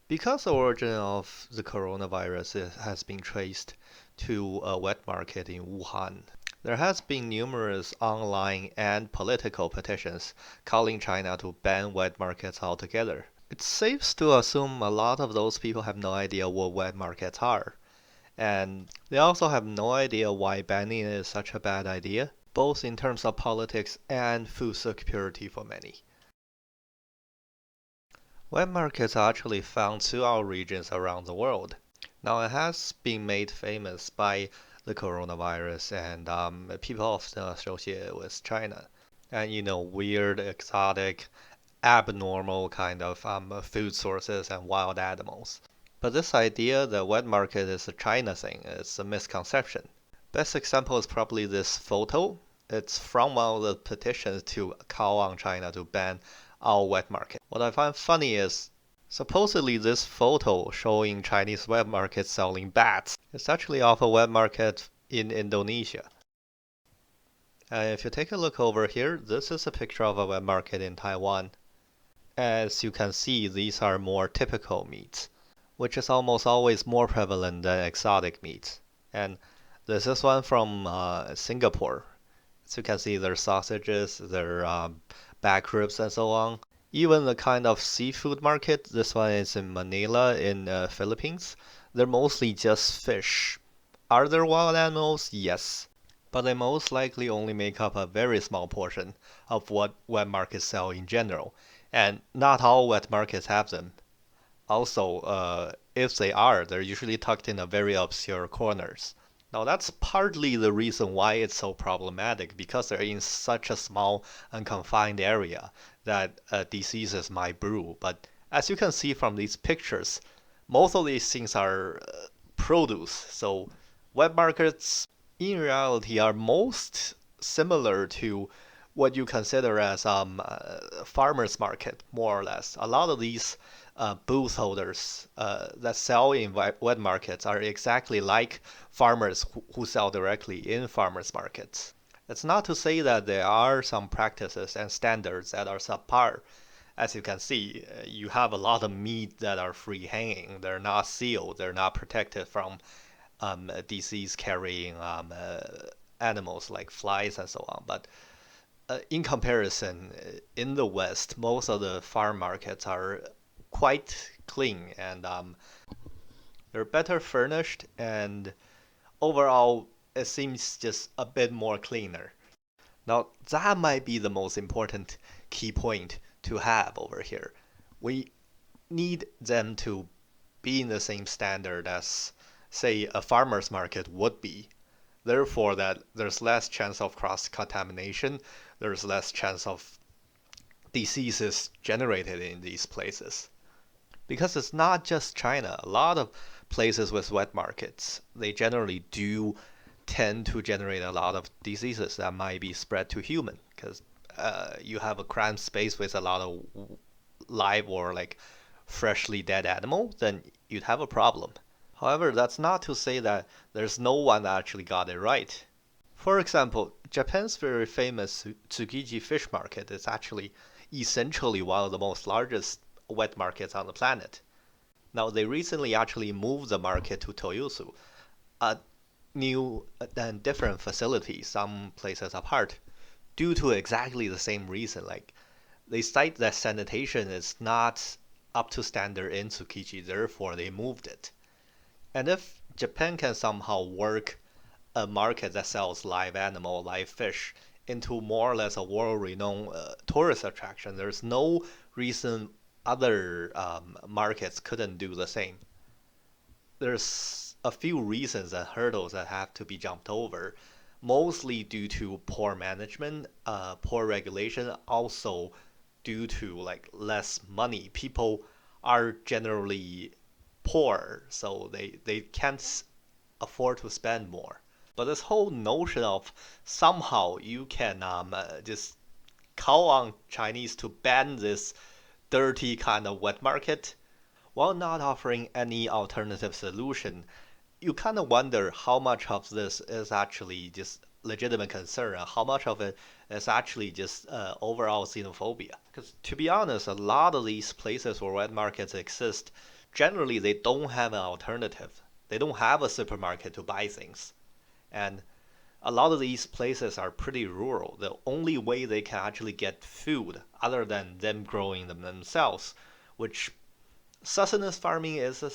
Because the origin of the coronavirus has been traced to a wet market in Wuhan, there has been numerous online and political petitions calling China to ban wet markets altogether. It's safe to assume a lot of those people have no idea what wet markets are, and they also have no idea why banning is such a bad idea, both in terms of politics and food security for many. Wet markets are actually found throughout regions around the world. Now, it has been made famous by the coronavirus, and people often associate it with China. And weird, exotic, abnormal kind of food sources and wild animals. But this idea that wet market is a China thing is a misconception. Best example is probably this photo. It's from one of the petitions to call on China to ban all wet market. What I find funny is supposedly this photo showing Chinese wet markets selling bats is actually of a wet market in Indonesia. And if you take a look over here, this is a picture of a wet market in Taiwan. As you can see, these are more typical meats, which is almost always more prevalent than exotic meats. And this is one from Singapore. As you can see, their sausages, their back ribs, and so on. Even the kind of seafood market, this one is in Manila in Philippines. They're mostly just fish. Are there wild animals? Yes. But they most likely only make up a very small portion of what wet markets sell in general. And not all wet markets have them. Also, if they are, they're usually tucked in a very obscure corners. Now that's partly the reason why it's so problematic, because they're in such a small and confined area that diseases might brew. But as you can see from these pictures, most of these things are produce. So wet markets in reality are most similar to what you consider as farmers market, more or less. A lot of these booth holders that sell in wet markets are exactly like farmers who sell directly in farmers markets. It's not to say that there are some practices and standards that are subpar. As you can see, you have a lot of meat that are free hanging. They're not sealed. They're not protected from disease carrying animals like flies and so on. But in comparison, in the West, most of the farm markets are quite clean and they're better furnished, and overall, it seems just a bit more cleaner. Now, that might be the most important key point to have over here. We need them to be in the same standard as, say, a farmer's market would be. Therefore, that there's less chance of cross-contamination, there's less chance of diseases generated in these places. Because it's not just China. A lot of places with wet markets, they generally do tend to generate a lot of diseases that might be spread to human. Because you have a cramped space with a lot of live or like freshly dead animal, then you'd have a problem. However, that's not to say that there's no one that actually got it right. For example, Japan's very famous Tsukiji fish market is actually essentially one of the most largest wet markets on the planet. Now, they recently actually moved the market to Toyosu, a new and different facility, some places apart, due to exactly the same reason. Like, they cite that sanitation is not up to standard in Tsukiji, therefore they moved it. And if Japan can somehow work a market that sells live animal, live fish, into more or less a world-renowned tourist attraction, there's no reason other markets couldn't do the same. There's a few reasons and hurdles that have to be jumped over, mostly due to poor management, poor regulation, also due to like less money. People are generally poor, so they can't afford to spend more. But this whole notion of somehow you can just call on Chinese to ban this dirty kind of wet market while not offering any alternative solution, you kind of wonder how much of this is actually just legitimate concern and how much of it is actually just overall xenophobia. Because to be honest, a lot of these places where wet markets exist, generally they don't have an alternative. They don't have a supermarket to buy things. And a lot of these places are pretty rural. The only way they can actually get food, other than them growing them themselves, which sustenance farming is a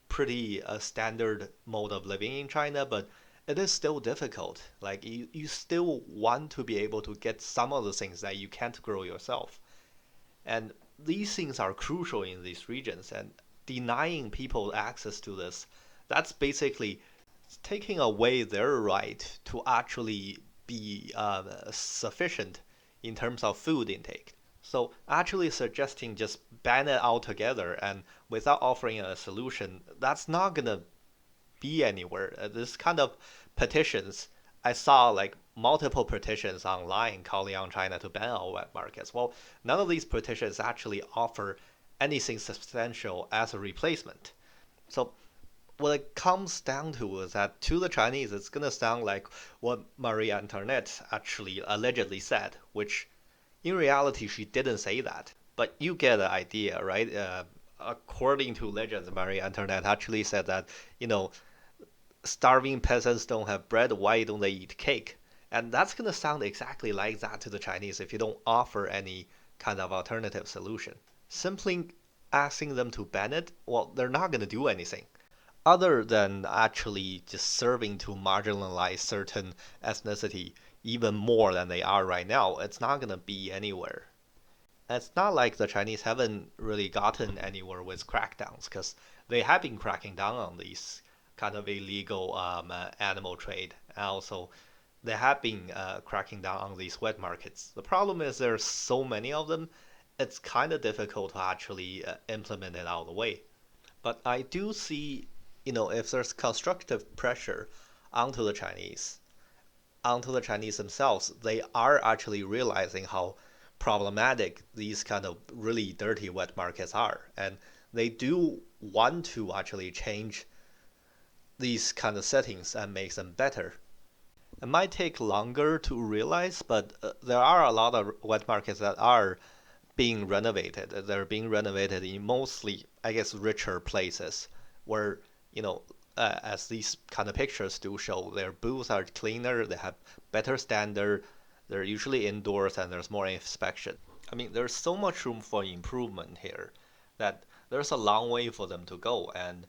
pretty standard mode of living in China, but it is still difficult. Like you still want to be able to get some of the things that you can't grow yourself. And these things are crucial in these regions, and denying people access to this, that's basically taking away their right to actually be sufficient in terms of food intake. So actually suggesting just ban it altogether and without offering a solution, that's not gonna be anywhere. This kind of petitions, I saw like multiple petitions online calling on China to ban all wet markets. Well, none of these petitions actually offer anything substantial as a replacement. So what it comes down to is that to the Chinese, it's gonna sound like what Marie Antoinette actually allegedly said, which in reality she didn't say that. But you get the idea, right? According to legends, Marie Antoinette actually said that, you know, starving peasants don't have bread, why don't they eat cake? And that's gonna sound exactly like that to the Chinese if you don't offer any kind of alternative solution. Simply asking them to ban it, well, they're not gonna do anything other than actually just serving to marginalize certain ethnicity even more than they are right now. It's not going to be anywhere. It's not like the Chinese haven't really gotten anywhere with crackdowns, because they have been cracking down on these kind of illegal animal trade. And also, they have been cracking down on these wet markets. The problem is there's so many of them, it's kind of difficult to actually implement it all the way. But I do see, if there's constructive pressure onto the Chinese, onto the Chinese themselves, they are actually realizing how problematic these kind of really dirty wet markets are. And they do want to actually change these kind of settings and make them better. It might take longer to realize, but there are a lot of wet markets that are being renovated. They're being renovated in mostly, I guess, richer places where, you know, as these kind of pictures do show, their booths are cleaner, they have better standard, they're usually indoors, and there's more inspection. I mean, there's so much room for improvement here that there's a long way for them to go, and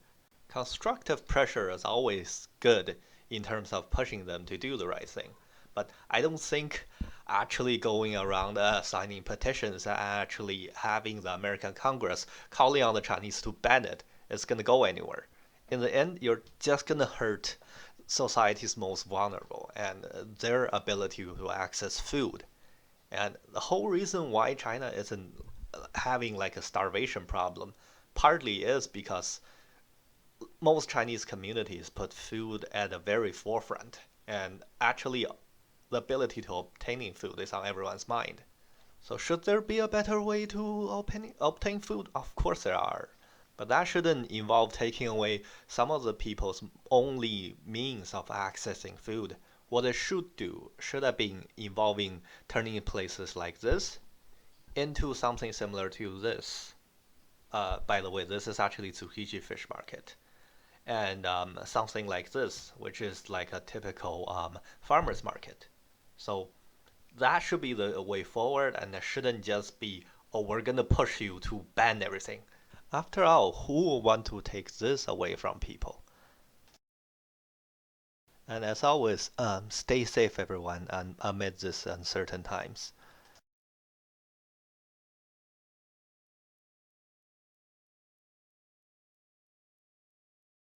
constructive pressure is always good in terms of pushing them to do the right thing. But I don't think actually going around signing petitions and actually having the American Congress calling on the Chinese to ban it is going to go anywhere. In the end, you're just going to hurt society's most vulnerable and their ability to access food. And the whole reason why China isn't having like a starvation problem partly is because most Chinese communities put food at the very forefront, and actually the ability to obtaining food is on everyone's mind. So should there be a better way to obtain food? Of course there are. But that shouldn't involve taking away some of the people's only means of accessing food. What it should do should have been involving turning places like this into something similar to this. By the way, this is actually Tsukiji Fish Market. And something like this, which is like a typical farmer's market. So that should be the way forward, and it shouldn't just be, oh, we're gonna push you to ban everything. After all, who will want to take this away from people? And as always, stay safe, everyone, amid these uncertain times.